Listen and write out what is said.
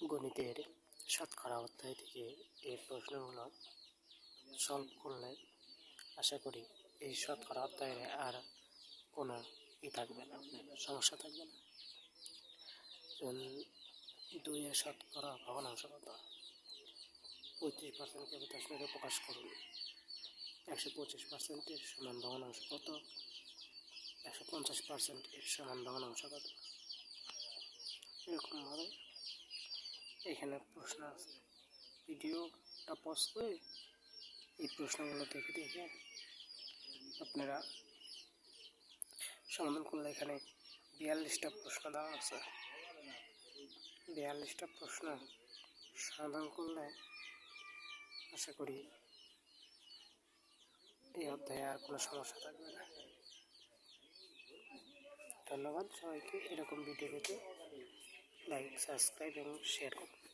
গণিতের শতকরা অধ্যায় থেকে এই প্রশ্নগুলো সলভ করলে আশা করি এই শতকরা অধ্যায়ে আর কোনো থাকবে না, সমস্যা থাকবে না। যেমন 2-এর শতকরা ভগ্নাংশ কত? 35%কে 50 মিনিটে প্রকাশ করুন। 125% এর সমান ভগ্নাংশ কত? 150% এর সমান ভগ্নাংশ কত? এরকমভাবে এখানে প্রশ্ন আছে। ভিডিওটা পজ করে এই প্রশ্নগুলো দেখে দেখে আপনারা সমাধান করলে এখানে 42টা প্রশ্ন দেওয়া আছে। 42টা প্রশ্ন সমাধান করলে আশা করি এই অধ্যায়ে আর কোনো সমস্যা থাকবে না। ধন্যবাদ সবাইকে। এরকম ভিডিও পেতে লাইক, সাবস্ক্রাইব এবং শেয়ার করুন।